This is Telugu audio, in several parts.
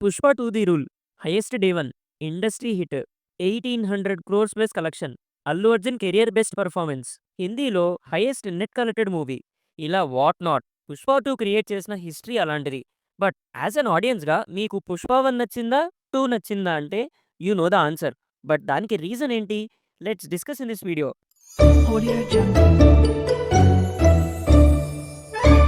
Pushpa 2 the rule highest day 1 industry hit 1800 crores plus collection Allu Arjun career best performance హిందీలో హైయెస్ట్ నెట్ కలెక్టెడ్ మూవీ ఇలా వాట్ నాట్ పుష్ప 2 క్రియేట్ చేసిన హిస్టరీ అలాంటిది. బట్ యాజ్ అన్ ఆడియన్స్గా మీకు పుష్ప 1 నచ్చిందా 2 నచ్చిందా అంటే you know the answer. But దానికి రీజన్ ఏంటి? Let's discuss in this video. Audio Jungle.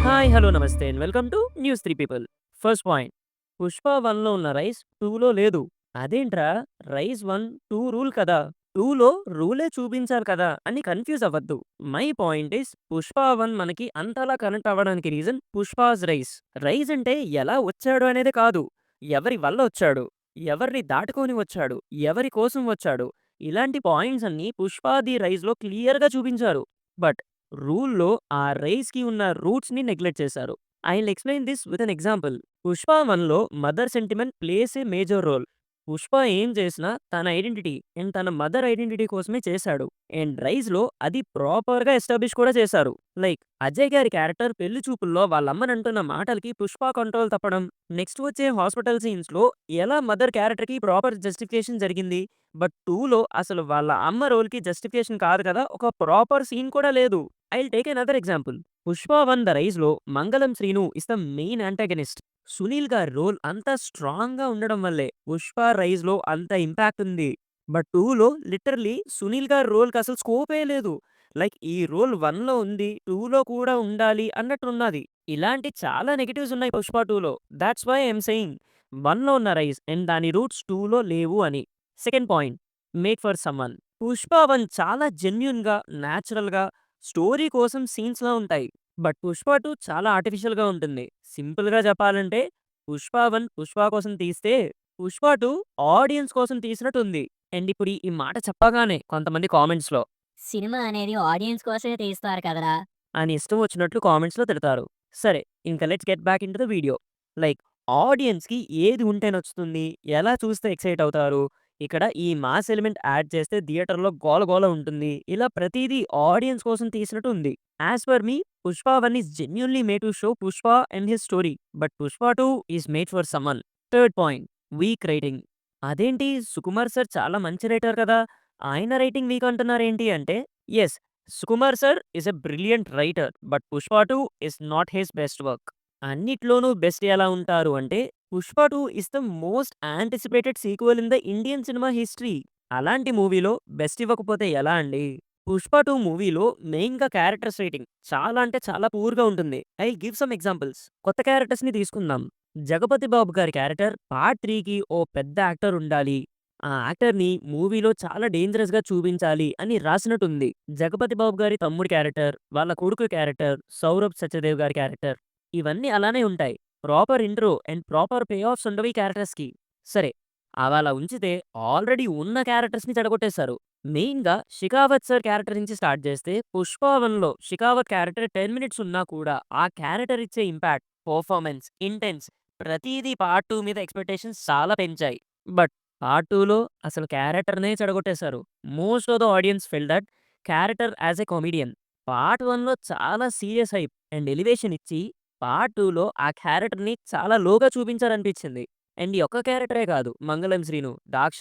Hi hello నమస్తే and welcome to news 3 people. First point, Pushpa 1లో ఉన్న రైస్ 2లో లేదు. అదేంట్రా, రైస్ 1 2 రూల్ కదా, 2లో రూలే చూపించాలి కదా అని కన్ఫ్యూజ్ అవ్వద్దు. మై పాయింట్ ఇస్ పుష్ప 1 మనకి అంతలా కనెక్ట్ అవ్వడానికి రీజన్ పుష్పాస్ రైస్. రైస్ అంటే ఎలా వచ్చాడు అనేది కాదు, ఎవరి వల్ల వచ్చాడు, ఎవరిని దాటుకొని వచ్చాడు, ఎవరి కోసం వచ్చాడు, ఇలాంటి పాయింట్స్ అన్ని పుష్ప ది రైస్లో క్లియర్గా చూపించారు. బట్ రూల్‌లో ఆ రైస్‌కి ఉన్న రూట్స్‌ని నెగ్లెక్ట్ చేశారు. I will explain this with an example. 'Pushpa 1లో mother sentiment plays a major role. Pushpa ఏం చేసినా తన ఐడెంటిటీ అండ్ తన మదర్ ఐడెంటిటీ కోసమే చేశాడు. అండ్ 'రైజ్‌లో అది ప్రాపర్‌గా ఎస్టాబ్లిష్ కూడా చేశారు. లైక్ అజయ్ గారి క్యారెక్టర్ పెళ్లి చూపుల్లో వాళ్ళమ్మని అంటున్న మాటలకి పుష్ప కంట్రోల్ తప్పడం, నెక్స్ట్ వచ్చే హాస్పిటల్ సీన్స్‌లో ఎలా మదర్ క్యారెక్టర్‌కి ప్రాపర్ జస్టిఫికేషన్ జరిగింది. బట్ 2లో అసలు వాళ్ళ అమ్మ రోల్‌కి జస్టిఫికేషన్ కాదు కదా, ఒక ప్రాపర్ సీన్ కూడా లేదు. I will take another example. 'Pushpa 1 the రైజ్‌లో Mangalam Srinu is the main antagonist. Sunil గారి రోల్ అంత స్ట్రాంగ్‌గా ఉండడం వల్లే 'పుష్ప రైజ్‌లో అంత ఇంపాక్ట్ ఉంది. బట్ 2లో లిటరల్లీ సునీల్ గారి రోల్‌కి అసలు స్కోపే లేదు. లైక్ ఈ రోల్ 1లో ఉంది, 2లో కూడా ఉండాలి అన్నట్టున్నది. ఇలాంటి చాలా నెగెటివ్స్ ఉన్నాయి పుష్ప 2లో. దాట్స్ వై ఐయామ్ సెయింగ్ 1లో ఉన్న రైజ్ అండ్ దాని రూట్స్ 2లో లేవు అని. Second point, make for someone. 'Pushpa 1' చాలా జెన్యూన్‌గా, న్యాచురల్‌గా స్టోరీ కోసం సీన్స్‌లా ఉంటాయి. బట్ 'పుష్ప 2' చాలా ఆర్టిఫిషియల్‌గా ఉంటుంది. సింపుల్‌గా చెప్పాలంటే 'పుష్ప 1' పుష్ప కోసం తీస్తే 'పుష్ప 2' ఆడియన్స్ కోసం తీసినట్టుంది. అండ్ ఇప్పుడు ఈ మాట చెప్పగానే కొంతమంది కామెంట్స్‌లో సినిమా అనేది ఆడియన్స్ కోసమే తీస్తారు కదరా! అని ఇష్టం వచ్చినట్లు కామెంట్స్‌లో తిడతారు. సరే, ఇంక let's get back into the video. Like ఆడియన్స్‌కి ఏది ఉంటే నచ్చుతుంది, ఎలా చూస్తే ఎక్సైట్ అవుతారు, ఇక్కడ ఈ మాస్ ఎలిమెంట్ యాడ్ చేస్తే థియేటర్‌లో గోల గోల ఉంటుంది, ఇలా ప్రతీదీ ఆడియన్స్ కోసం తీసినట్టు ఉంది. As per me, 'Pushpa 1' is genuinely made to show Pushpa and his story. But 'Pushpa 2' is made for someone. Third point, weak writing. అదేంటి, సుకుమార్ సార్ చాలా మంచి రైటర్ కదా, ఆయన రైటింగ్ వీక్ అంటున్నారేంటి అంటే, yes, Sukumar sir is a brilliant writer. But 'Pushpa 2' is not his best work. అన్నిట్లోనూ బెస్ట్ ఎలా ఉంటారు అంటే 'Pushpa 2' is the most anticipated sequel in the Indian cinema history. అలాంటి మూవీలో బెస్ట్ ఇవ్వకపోతే ఎలా అండి? 'పుష్ప 2' మూవీలో మెయిన్‌గా క్యారెక్టర్స్ రైటింగ్ చాలా అంటే చాలా పూర్‌గా ఉంటుంది. I will give some examples. కొత్త క్యారెక్టర్స్‌ని తీసుకుందాం. 'జగపతి బాబు' గారి క్యారెక్టర్ పార్ట్ 3కి ఓ పెద్ద యాక్టర్ ఉండాలి, ఆ యాక్టర్‌ని మూవీలో చాలా డేంజరస్‌గా చూపించాలి అని రాసినట్టుంది. 'జగపతి బాబు' గారి తమ్ముడి క్యారెక్టర్, వాళ్ళ కొడుకు క్యారెక్టర్, 'సౌరభ్ సత్యదేవ్' గారి క్యారెక్టర్, ఇవన్నీ అలానే ఉంటాయి. Proper intro and proper pay offs ఉండవు ఈ క్యారెక్టర్స్‌కి. సరే, అవలా ఉంచితే ఆల్రెడీ ఉన్న క్యారెక్టర్స్‌ని చెడగొట్టేశారు. మెయిన్‌గా 'షికావత్ సార్' క్యారెక్టర్ నుంచి స్టార్ట్ చేస్తే 'పుష్ప 1లో' షికావత్ క్యారెక్టర్ 10 మినిట్స్ ఉన్నా కూడా ఆ క్యారెక్టర్ ఇచ్చే ఇంపాక్ట్, పర్ఫార్మెన్స్, ఇంటెన్స్ ప్రతీదీ పార్ట్ 2 మీద ఎక్స్‌పెక్టేషన్స్ చాలా పెంచాయి. బట్ పార్ట్ 2లో అసలు క్యారెక్టర్‌నే చెడగొట్టేశారు. Most of the audience felt that character as a comedian. Part 1లో చాలా సీరియస్ హైప్ అండ్ ఎలివేషన్ ఇచ్చి పార్ట్ 2లో ఆ క్యారెక్టర్‌ని చాలా లోగా చూపించారనిపించింది. అండ్ ఈ ఒక్క క్యారెక్టరే కాదు, మంగళం శ్రీను, దాక్ష,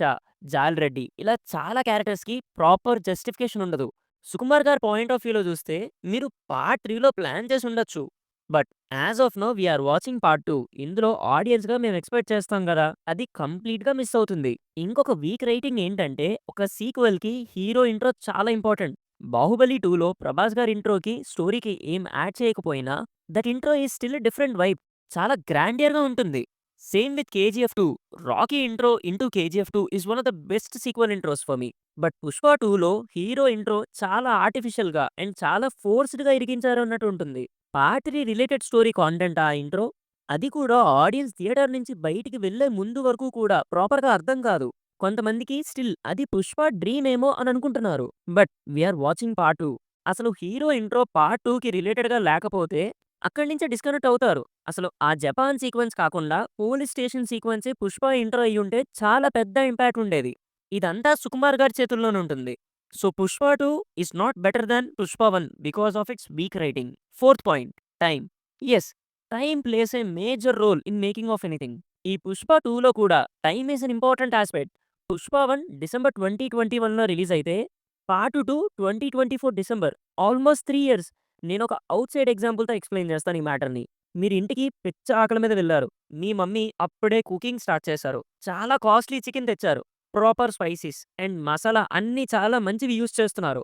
జాలిరెడ్డి ఇలా చాలా క్యారెక్టర్స్‌కి ప్రాపర్ జస్టిఫికేషన్ ఉండదు. సుకుమార్ గారి పాయింట్ ఆఫ్ వ్యూలో చూస్తే మీరు పార్ట్ 3లో ప్లాన్ చేసి ఉండొచ్చు. But as of now we are watching part 2. ఇందులో ఆడియన్స్‌గా మేము ఎక్స్‌పెక్ట్ చేస్తాం గదా, అది కంప్లీట్‌గా మిస్ అవుతుంది. ఇంకొక వీక్ రైటింగ్ ఏంటంటే ఒక సీక్వెల్‌కి హీరో ఇంట్రో చాలా ఇంపార్టెంట్. 'బాహుబలి 2లో' ప్రభాస్ గారి ఇంట్రోకి స్టోరీకి ఏం యాడ్ చేయకపోయినా that intro is still a different vibe. చాలా గ్రాండియర్‌గా ఉంటుంది. Same with 'KGF 2'. 'Rocky' intro into 'KGF 2' is one of the best sequel intros for me. But 'Pushpa 2లో' హీరో ఇంట్రో చాలా ఆర్టిఫిషియల్‌గా అండ్ చాలా ఫోర్స్డ్‌గా ఇరికించారు అన్నట్టు ఉంటుంది. పార్ట్ 3 రిలేటెడ్ స్టోరీ కాంటెంట్ ఆ ఇంట్రో. అది కూడా ఆడియన్స్ థియేటర్ నుంచి బయటికి వెళ్ళే ముందు వరకు కూడా ప్రాపర్‌గా అర్థం కాదు. కొంతమందికి స్టిల్ అది 'పుష్ప' డ్రీమ్ ఏమో అని అనుకుంటున్నారు. But we are watching part 2. అసలు హీరో ఇంట్రో పార్ట్ 2కి రిలేటెడ్‌గా లేకపోతే అక్కడి నుంచే డిస్కనెక్ట్ అవుతారు. అసలు ఆ జపాన్ సీక్వెన్స్ కాకుండా పోలీస్ స్టేషన్ సీక్వెన్సే 'పుష్ప' ఇంట్రో అయ్యుంటే చాలా పెద్ద ఇంపాక్ట్ ఉండేది. ఇదంతా సుకుమార్ గారి చేతుల్లోనే ఉంటుంది. So 'Pushpa 2' is not better than 'Pushpa 1' because of its weak writing. Fourth point, time. Yes, time plays a major role in making of anything. ఈ 'పుష్ప 2లో కూడా time is an important aspect. 'Pushpa 1' December 2021లో రిలీజ్ అయితే, పార్ట్ 2 2024 డిసెంబర్. Almost 3 years. నేనొక ఔట్‌సైడ్ ఎగ్జాంపుల్‌తో ఎక్స్‌ప్లెయిన్ చేస్తాను ఈ మ్యాటర్‌ని. మీరు ఇంటికి పిచ్చ ఆకలి మీద వెళ్లారు. మీ మమ్మీ అప్పుడే కుకింగ్ స్టార్ట్ చేశారు. చాలా కాస్ట్‌లీ చికెన్ తెచ్చారు. ప్రాపర్ స్పైసీస్ అండ్ మసాలా అన్నీ చాలా మంచివి యూజ్ చేస్తున్నారు.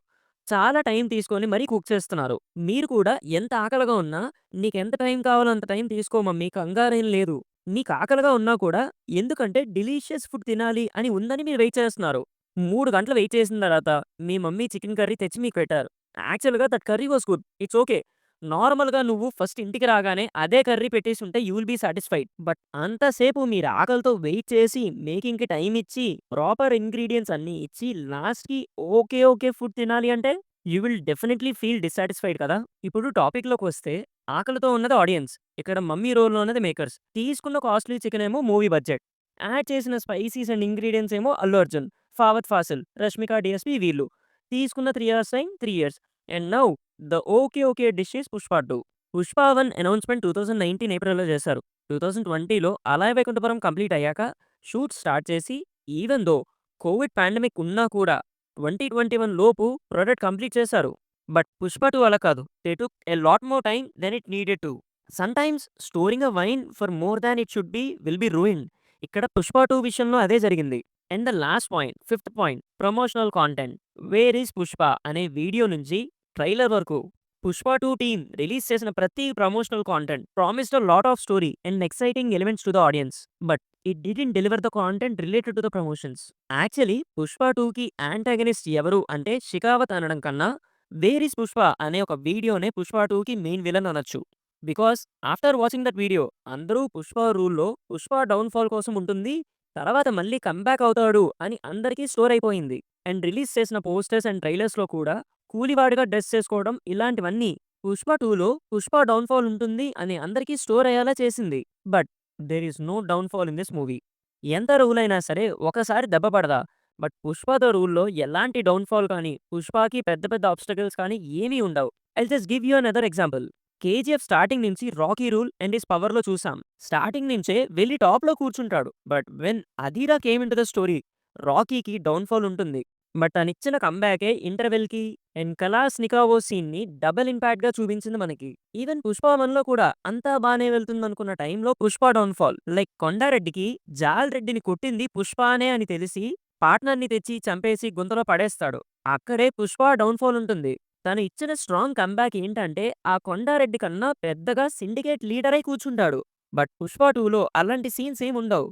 చాలా టైం తీసుకొని మరీ కుక్ చేస్తున్నారు. మీరు కూడా ఎంత ఆకలిగా ఉన్నా, "నీకెంత టైం కావాలో అంత టైం తీసుకో మమ్మీ, కంగారేం లేదు." మీకు ఆకలిగా ఉన్నా కూడా ఎందుకంటే డెలీషియస్ ఫుడ్ తినాలి అని ఉందని మీరు వెయిట్ చేస్తున్నారు. 3 గంటలు వెయిట్ చేసిన తర్వాత మీ మమ్మీ చికెన్ కర్రీ తెచ్చి మీకు పెట్టారు. యాక్చువల్‌గా that curry was good. It's okay. నార్మల్‌గా నువ్వు ఫస్ట్ ఇంటికి రాగానే అదే కర్రీ పెట్టేసుంటే you will be satisfied. But అంతసేపు మీరు ఆకలితో వెయిట్ చేసి, మేకింగ్‌కి టైమ్ ఇచ్చి, ప్రాపర్ ఇంగ్రీడియెంట్స్ అన్నీ ఇచ్చి, లాస్ట్‌కి ఓకే, ఓకే ఫుడ్ తినాలి అంటే you will definitely feel dissatisfied కదా! ఇప్పుడు టాపిక్‌లోకొస్తే ఆకలితో ఉన్నది ఆడియన్స్. ఇక్కడ మమ్మీ రోల్‌లో ఉన్నది మేకర్స్. తీసుకున్న కాస్ట్‌లీ చికెన్ ఏమో మూవీ బడ్జెట్. యాడ్ చేసిన స్పైసీస్ అండ్ ఇంగ్రీడియెంట్స్ ఏమో అల్లు అర్జున్, ఫావద్ ఫాసిల్, రష్మిక డీఎస్‌పీ వీళ్ళు. తీసుకున్న 3 hours time 3 years. And now the okay okay dish is 'Pushpa 2'. 'Pushpa 1' announcement 2019 ఏప్రిల్‌లో చేశారు. 2020లో 'అలయ్ వైకుంఠపురం' కంప్లీట్ అయ్యాక షూట్ స్టార్ట్ చేసి ఈవెన్ దో కోవిడ్ పాండమిక్ ఉన్నా కూడా 2021 లోపు ప్రొడక్ట్ కంప్లీట్ చేశారు. బట్ 'పుష్ప 2' అలా కాదు. They took a lot more time than it needed to. Sometimes storing a wine for more than it should be will be ruined. ఇక్కడ 'పుష్ప 2' విషయంలో అదే జరిగింది. And the last point, fifth point, promotional content. 'Where is Pushpa' అనే వీడియో నుంచి ట్రైలర్ వరకు 'పుష్ప 2' టీమ్ రిలీజ్ చేసిన ప్రతి promotional content promised a lot of story and exciting elements to the audience. But it didn't deliver the content related to the promotions. Actually 'Pushpa 2'కి యాంటాగనిస్ట్ ఎవరు అంటే 'షికావత్' అనడం కన్నా 'వేర్ ఈస్ పుష్ప' అనే ఒక వీడియోనే 'పుష్ప 2'కి మెయిన్ విలన్ అనొచ్చు. Because after watching that video అందరూ 'పుష్ప' రూల్‌లో 'పుష్ప' డౌన్‌ఫాల్ కోసం ఉంటుంది. తర్వాత మళ్ళీ కమ్‌బ్యాక్ అవుతాడు అని అందరికీ స్టోర్ అయిపోయింది. అండ్ రిలీజ్ చేసిన పోస్టర్స్ అండ్ ట్రైలర్స్‌లో కూడా కూలివాడిగా డ్రెస్ చేసుకోవడం ఇలాంటివన్నీ 'పుష్ప 2లో 'పుష్ప' డౌన్‌ఫాల్ ఉంటుంది అని అందరికీ స్టోర్ అయ్యేలా చేసింది. But there is no downfall in this movie. ఎంత రూల్ అయినా సరే ఒకసారి దెబ్బ పడదా? బట్ 'పుష్ప ద రూల్‌లో' ఎలాంటి డౌన్‌ఫాల్ కానీ, 'పుష్పకి' పెద్ద పెద్ద ఆబ్స్టకిల్స్ కానీ ఏమీ ఉండవు. I'll just give you another example. 'KGF' starting నుంచి 'రాకీ రూల్ అండ్ హిస్ పవర్‌లో చూసాం. స్టార్టింగ్ నుంచే వెళ్లి టాప్‌లో కూర్చుంటాడు. But when 'Adheera' came into the story, 'రాకీకి' డౌన్‌ఫాల్ ఉంటుంది. బట్ తనిచ్చిన కమ్‌బ్యాకే ఇంటర్వెల్‌కి అండ్ 'కలాస్నికోవ్' సీన్‌ని డబుల్ ఇంపాక్ట్‌గా చూపించింది మనకి. ఈవెన్ 'పుష్ప 1లో' కూడా అంతా బానే వెళ్తుందనుకున్న టైంలో 'పుష్ప' డౌన్‌ఫాల్. లైక్ కొండారెడ్డికి జాల్ రెడ్డిని కొట్టింది 'పుష్పనే' అని తెలిసి పార్ట్నర్‌ని తెచ్చి చంపేసి గుంతలో పడేస్తాడు. అక్కడే 'పుష్ప' డౌన్‌ఫాల్ ఉంటుంది. తను ఇచ్చిన స్ట్రాంగ్ కమ్‌బ్యాక్ ఏంటంటే ఆ కొండారెడ్డి కన్నా పెద్దగా సిండికేట్ లీడరై కూర్చుంటాడు. బట్ 'పుష్ప 2లో' అలాంటి సీన్స్ ఏముండవు.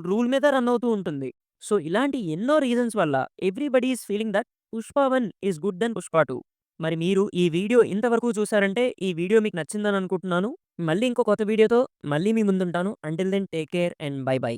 రూల్ మీద రన్ అవుతూ ఉంటుంది. సో, ఇలాంటి ఎన్నో రీజన్స్ వల్ల everybody is feeling that 'Pushpa 1' is good than 'Pushpa 2'. మరి మీరు ఈ వీడియో ఇంతవరకు చూసారంటే ఈ వీడియో మీకు నచ్చిందని అనుకుంటున్నాను. మళ్ళీ ఇంకో కొత్త వీడియోతో మళ్ళీ మీ ముందుంటాను. Until then take care and bye by.